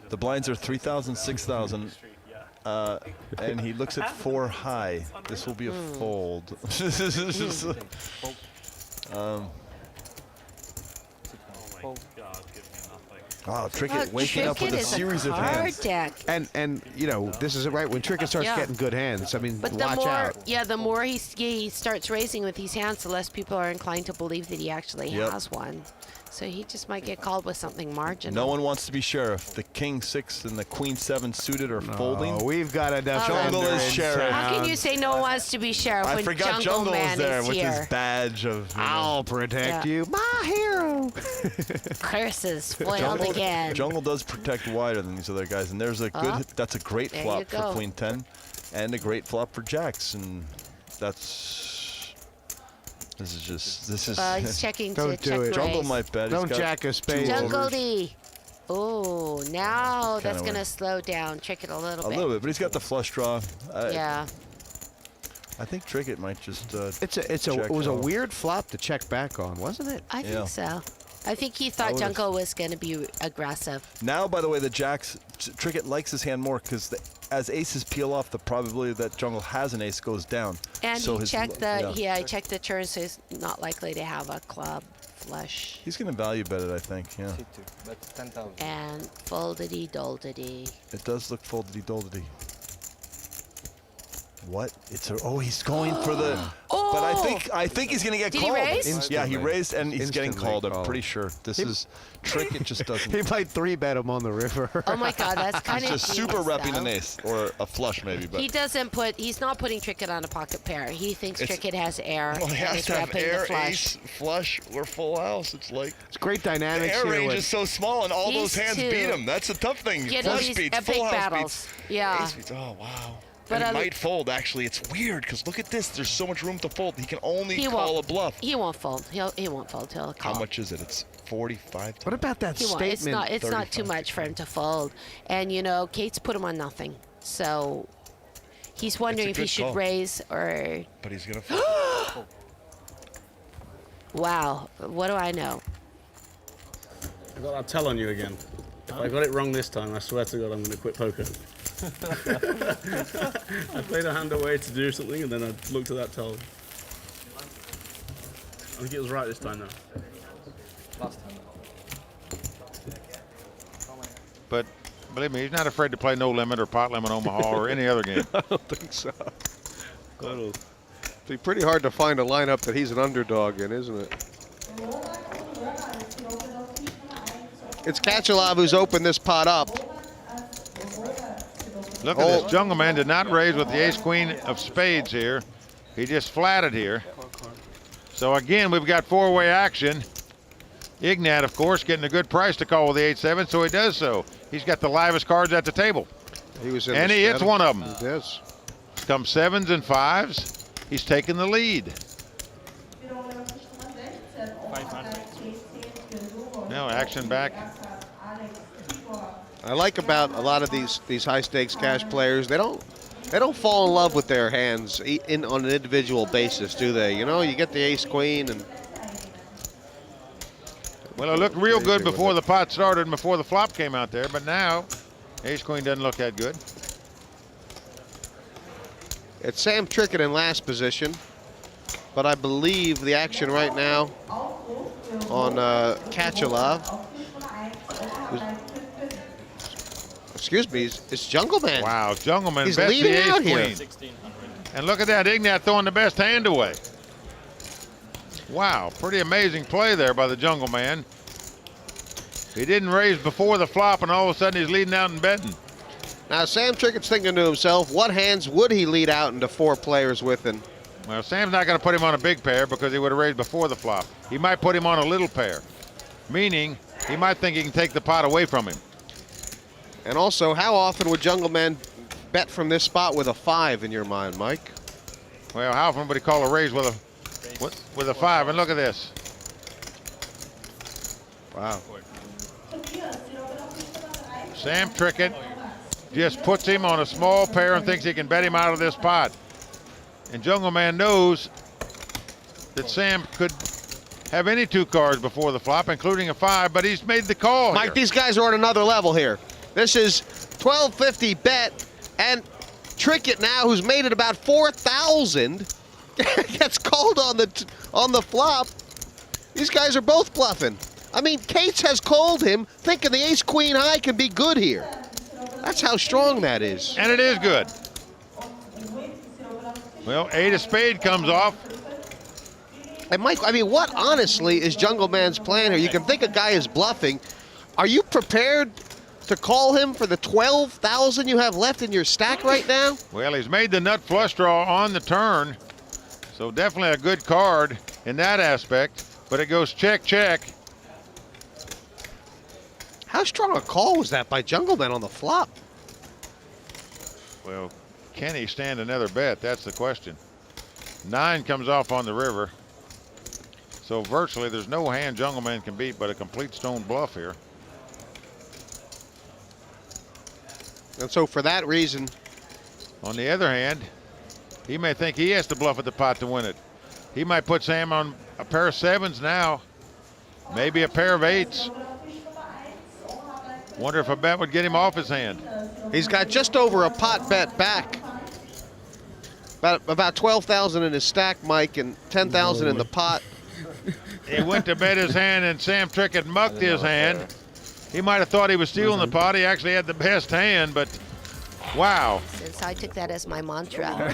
The blinds are 3,000, 6,000. And he looks at 4 high. This will be a fold. Oh, Trickett waking up with a series of hands. Deck. And you know, this is it, right? When Trickett starts getting good hands, I mean, but watch out. Yeah, the more he starts raising with these hands, the less people are inclined to believe that he actually has one. So he just might get called with something marginal. No one wants to be sheriff. The king 6 and the queen 7 suited are folding. We've got enough. Jungle is sheriff. How can you say no one wants to be sheriff when forgot Jungle Jungleman was there is with here? his badge of. I'll protect you, my hero. Curses foiled again. Jungle does protect wider than these other guys, and there's a good. That's a great flop for queen 10, and a great flop for jacks, and that's. This is. He's checking Don't to do check it. raise. Jungle might bet. Don't jack a spade. Jungle D. Oh, now that's going to slow down Trickett a little bit. A little bit, but he's got the flush draw. Yeah. I think Trickett might just. It was a weird flop to check back on, wasn't it? I think so. I think he thought Jungle was going to be aggressive. Now, by the way, the jacks, Trickett likes his hand more because as aces peel off, the probability that Jungle has an ace goes down. And so he checked he checked the turn, so he's not likely to have a club flush. He's going to value bet it, I think, yeah. That's 10,000. And foldity doldity. It does look foldity doldity. What? He's going for the. But I think he's gonna get Did called. he raise? Yeah, he Instantly. raised and he's getting Instantly called. I'm pretty sure. This is Trickett just doesn't. He might 3-bet him on the river. Oh my God, that's kind of just super repping an ace or a flush maybe. But He's not putting Trickett on a pocket pair. He thinks Trickett has air. well, he and has is to have repping air, the flush. ace, flush, or full house. It's like It's great the dynamics air here. range with- is so small and all those These hands two beat him. That's a tough thing. Get Flush these beats, epic full house battles. beats, Yeah. ace beats. Oh wow. But And he might fold, actually. It's weird, because look at this. There's so much room to fold. He can only call a bluff. He won't fold. He won't fold. He'll call. How much is it? It's 45. What about that He won't. statement? It's not too much for him to fold. And you know, Kate's put him on nothing. So he's wondering if he good should call. raise or. But he's going to fold. Wow. What do I know? I got that tell on you again. If I got it wrong this time, I swear to God I'm going to quit poker. I played a hand away to do something and then I looked at that tell. I think it was right this time though. Last time. But believe me, he's not afraid to play No Limit or Pot Limit Omaha or any other game. I don't think so. It'll be pretty hard to find a lineup that he's an underdog in, isn't it? It's Kachalov who's opened this pot up. Look at this. Jungleman did not raise with the ace-queen of spades here. He just flatted here. So again, we've got four-way action. Ignat, of course, getting a good price to call with the 8-7, so he does so. He's got the livest cards at the table. He was in And he hits one of them. Yes. Come 7s and 5s. He's taking the lead. Now action back. I like about a lot of these high stakes cash players, they don't fall in love with their hands on an individual basis, do they? You know, you get the ace queen and Well, it looked real good before the pot started and before the flop came out there, but now ace queen doesn't look that good. it's Sam Trickett in last position, but I believe the action right now on Kachalov. Excuse me, it's Jungleman. Wow, Jungleman He's bets leading the out ace here. queen. And look at that, Ignat throwing the best hand away. Wow, pretty amazing play there by the Jungleman. He didn't raise before the flop, and all of a sudden he's leading out and betting. Now Sam Trickett's thinking to himself, what hands would he lead out into 4 players with? And Well, Sam's not going to put him on a big pair because he would have raised before the flop. He might put him on a little pair, meaning he might think he can take the pot away from him. And also, how often would Jungleman bet from this spot with a 5 in your mind, Mike? Well, how often would he call a raise with a 5? And look at this. Wow. Sam Trickett just puts him on a small pair and thinks he can bet him out of this pot. And Jungleman knows that Sam could have any 2 cards before the flop, including a 5, but he's made the call Mike, here. these guys are on another level here. This is 1250 bet, and Trickett now, who's made it about 4,000, gets called on the flop. These guys are both bluffing. I mean, Cates has called him, thinking the ace-queen high can be good here. That's how strong that is. And it is good. Well, 8 of spade comes off. And Mike, I mean, what honestly is Jungleman's plan here? You can think a guy is bluffing. Are you prepared to call him for the 12,000 you have left in your stack right now? Well, he's made the nut flush draw on the turn, so definitely a good card in that aspect, but it goes check, check. How strong a call was that by Jungleman on the flop? Well, can he stand another bet? That's the question. 9 comes off on the river. So virtually there's no hand Jungleman can beat but a complete stone bluff here. And so for that reason, on the other hand, he may think he has to bluff at the pot to win it. He might put Sam on a pair of 7s now, maybe a pair of 8s. Wonder if a bet would get him off his hand. he's got just over a pot bet back. About 12,000 in his stack, Mike, and 10,000 in the pot. He went to bet his hand and Sam Trickett mucked his hand. He might have thought he was stealing the pot. He actually had the best hand, but wow. Since I took that as my mantra.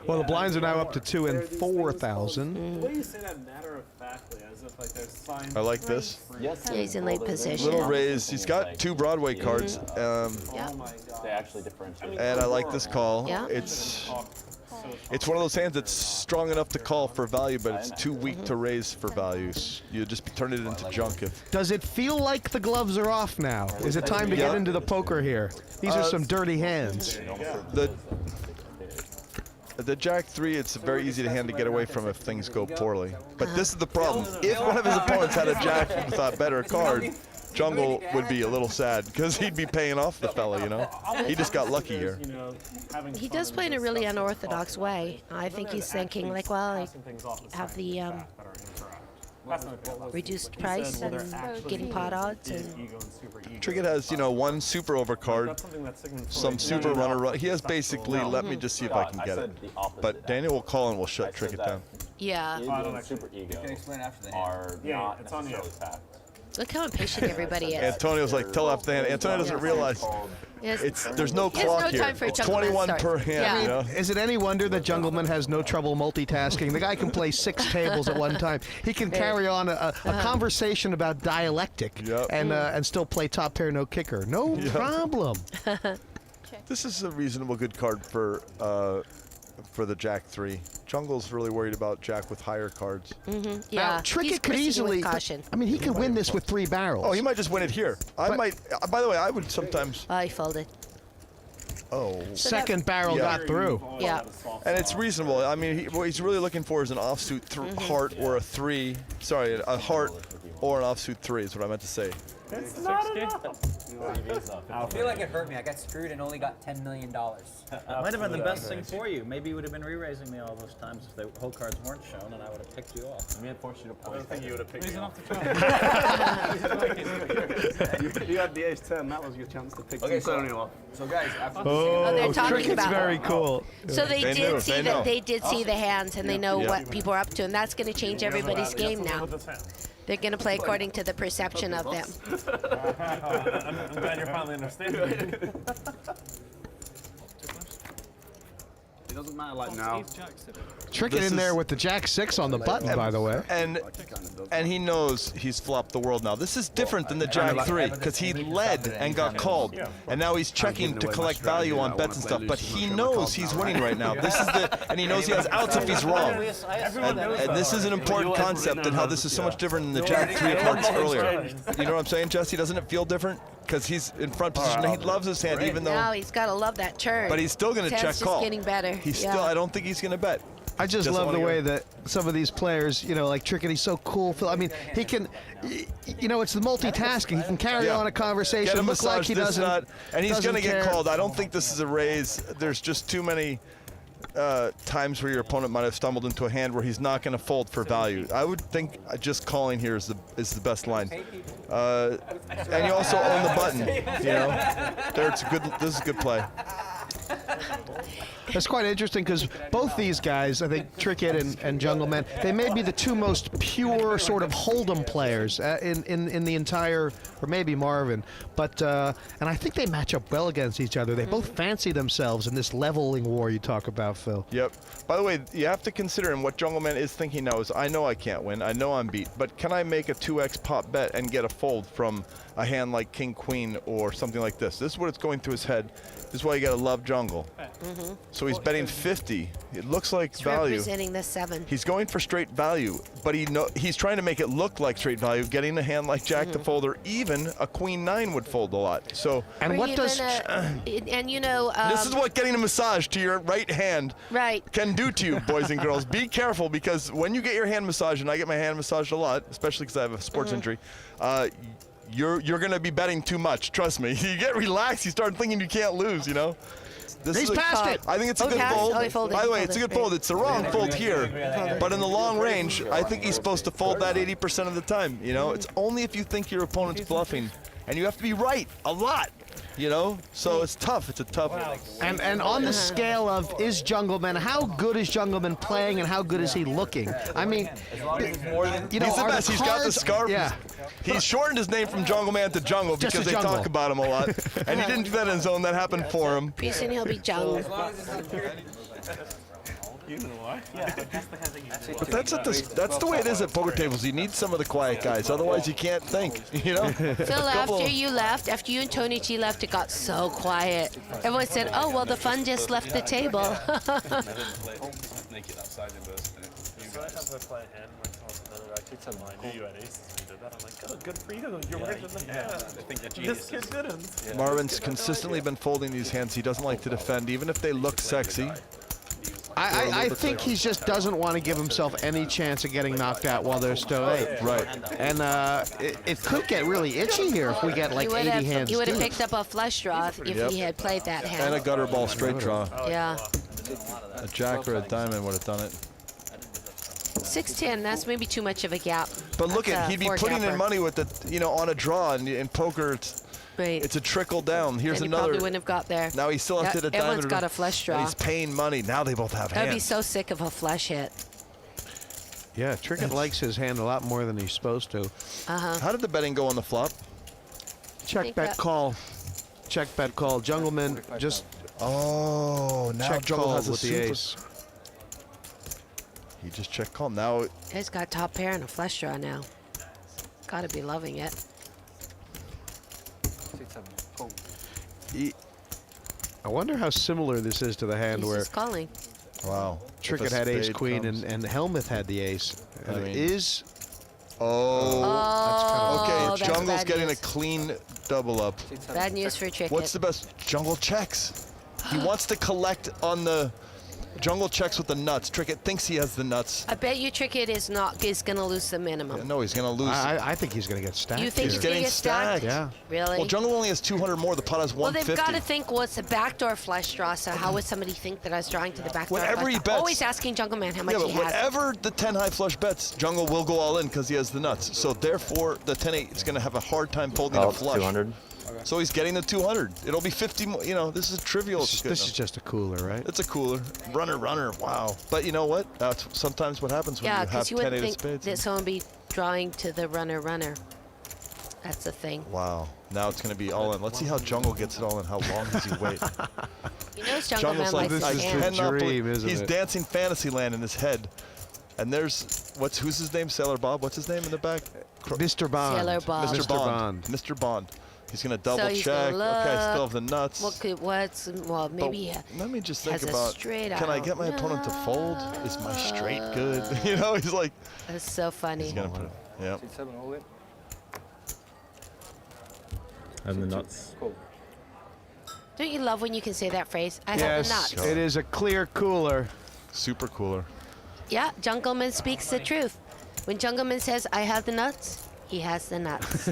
Well, the blinds are now up to 2 and 4,000. The way you say that matter of factly, as if like there's signs. I like this. Yeah, he's in late position. Little raise. He's got 2 Broadway cards. Yeah. They actually differentiate. And I like this call. Yeah. It's one of those hands that's strong enough to call for value, but it's too weak to raise for values. You just turn it into junk if. Does it feel like the gloves are off now? Is it time to get into the poker here? These are some dirty hands. The Jack-3, it's very easy to hand to get away from if things go poorly. But this is the problem. If one of his opponents had a Jack who thought better card, Jungle would be a little sad because he'd be paying off the fella, you know? He just got lucky here. He does play in a really unorthodox way. I think he's thinking like, well, I have the reduced price and getting pot odds. And Trickett has, you know, 1 super overcard, some super runner. He has basically, let me just see if I can get it. But Daniel will call and we'll shut Trickett down. yeah. Super ego are not necessarily tapped. Look how impatient everybody is. Antonio's like, tell off the hand. Antonio doesn't realize there's no clock here. It's 21 per hand, you know? Is it any wonder that Jungleman has no trouble multitasking? The guy can play 6 tables at one time. He can carry on a conversation about dialectic and still play top pair no kicker. No problem. This is a reasonable good card for the Jack-3. Jungle's really worried about Jack with higher cards. Yeah, Now, Trickett could easily. Caution. I mean, he could win this with 3 barrels. Oh, he might just win it here. I might. By the way, I would sometimes. Oh, he folded. Oh. Second barrel got through. Yeah. And it's reasonable. I mean, what he's really looking for is an offsuit heart or a 3. Sorry, a heart or an offsuit 3 is what I meant to say. It's not enough. I feel like it hurt me. I got screwed and only got $10 million. That might have been the best thing for you. Maybe you would have been re-raising me all those times if the whole cards weren't shown, and I would have picked you off. I don't think you would have picked me off. You had the ace-10. That was your chance to pick Antonio off. So guys, after They're talking Trickett's about. very cool. So they did see know. that they did see the hands and they know what people are up to, and that's going to change everybody's game now. They're going to play according to the perception of them. I'm glad you're finally understanding. It doesn't matter like now. Trickett in there with the Jack-6 on the button, by the way. And he knows he's flopped the world now. This is different than the Jack-3 because he led and got called, and now he's checking to collect value on bets and stuff. But he knows he's winning right now. This is and he knows he has outs if he's wrong. And this is an important concept and how this is so much different than the Jack-3 cards earlier. You know what I'm saying, Jesse? Doesn't it feel different? Because he's in front position. He loves his hand, even though. Now he's got to love that turn. But he's still going to check Ted's call. just getting better. He's still. I don't think he's going to bet. I just love the way that some of these players, you know, like Trickett, he's so cool. I mean, he can, you know, it's the multitasking. He can carry on a conversation. Get a Looks massage, like he doesn't. and he's going to get care. called. I don't think this is a raise. There's just too many times where your opponent might have stumbled into a hand where he's not going to fold for value. I would think just calling here is the best line. And you also own the button. You know, this is a good play. That's quite interesting because both these guys, I think Trickett and Jungleman, they may be the two most pure sort of hold'em players in the entire, or maybe Marvin. But and I think they match up well against each other. They both fancy themselves in this leveling war you talk about, Phil. Yep. By the way, you have to consider, and what Jungleman is thinking now is, I know I can't win. I know I'm beat. But can I make a 2x pop bet and get a fold from a hand like King Queen or something like this? This is what it's going through his head. This is why you got to love jungle. So he's betting 50. It looks like It's value. representing the 7. He's going for straight value, but he's trying to make it look like straight value, getting a hand like Jack to fold, or even a Queen 9 would fold a lot. So, and or what does and you know, this is what getting a massage to your right hand can do to you, boys and girls. Be careful, because when you get your hand massaged, and I get my hand massaged a lot, especially because I have a sports injury, you're going to be betting too much. Trust me. You get relaxed. You start thinking you can't lose. You know. He's passed it. I think it's a good fold. By the way, it's a good fold. It's the wrong fold here, but in the long range, I think he's supposed to fold that 80% of the time. You know, it's only if you think your opponent's bluffing, and you have to be right a lot. You know, so it's tough. It's a tough. And on the scale of is Jungleman, how good is Jungleman playing, and how good is he looking? I mean, you know, he's the best. He's got the scarf. Yeah. He's shortened his name from Jungleman to Jungle because they talk about him a lot. And he didn't do that in his own. That happened for him. Pretty soon he'll be Jungle. You know why? Yeah, but that's the way it is at poker tables. You need some of the quiet guys, otherwise you can't think. You know. Phil, after you and Tony G left, it got so quiet. Everyone said, "Oh well, the fun just left the table." good for you. You're worse than the hand. This kid didn't. Marvin's consistently been folding these hands. He doesn't like to defend, even if they look sexy. I think he just doesn't want to give himself any chance of getting knocked out while there's still 8. Right. And it could get really itchy here if we get like 80 hands. He would have deep. picked up a flush draw if he had played that hand. And a gutter ball straight draw. Yeah. A jack or a diamond would have done it. 6-10, that's maybe too much of a gap. But look at, he'd be putting in money with the, you know, on a draw, and in poker it's a trickle down. Here's and another. He probably wouldn't have got there. Now he still has to hit a diamond. Everyone's got a flush draw. And he's paying money. Now they both have hands. I'd be so sick of a flush hit. Yeah, Trickett likes his hand a lot more than he's supposed to. How did the betting go on the flop? Check, bet, call. Check, bet, call. Jungleman just. Oh, now check Jungle call has a with the super. ace. He just check call. Now He's got top pair and a flush draw now. Gotta be loving it. I wonder how similar this is to the hand He's where just calling. wow. Trickett had ace queen and Helmuth had the ace. And I mean, it is. Oh, okay. that's Jungle's bad getting news. a clean double up. Bad news for Trickett. What's the best? Jungle checks. He wants to collect on the. Jungle checks with the nuts. Trickett thinks he has the nuts. I bet you Trickett is gonna lose the minimum. No, he's gonna lose. I think he's gonna get stacked. You think here. he's gonna get stacked? Yeah. Really? Well, Jungle only has 200 more. The pot has Well, 150. they've got to think, well, it's a backdoor flush draw, so how would somebody think that I was drawing to the backdoor Whatever flush he draw? bets. Always asking Jungleman how much Yeah, but he has. whatever the 10 high flush bets, Jungle will go all in because he has the nuts. So therefore, the 10-8 is going to have a hard time folding a flush. 200. So he's getting the 200. It'll be 50 more. You know, this is trivial. This is just a cooler, right? It's a cooler. Runner. Wow. But you know what? That's sometimes what happens when Yeah, you have because you 10-8 wouldn't of think spades. that someone would be drawing to the runner. That's the thing. Wow. Now it's going to be all in. Let's see how Jungle gets it all in. How long does he wait? You know, Jungle's Jungleman like, likes I his hand. cannot dream, believe isn't he's it? dancing Fantasyland in his head. And there's who's his name? Sailor Bob. What's his name in the back? Mr. Bond. Sailor Bob. Mr. Bond. Mr. Bond. He's gonna double he's check. gonna Okay, I still look. have the nuts. Well, maybe Let me just has think a about. straight Can I out. get my opponent to fold? Is my straight good? You know, he's like. That's so funny. He's gonna put it. Yep. And the nuts. Don't you love when you can say that phrase? I have the Yes, nuts. it is a clear cooler. Super cooler. Yeah, Jungleman speaks the truth. When Jungleman says, I have the nuts, he has the nuts.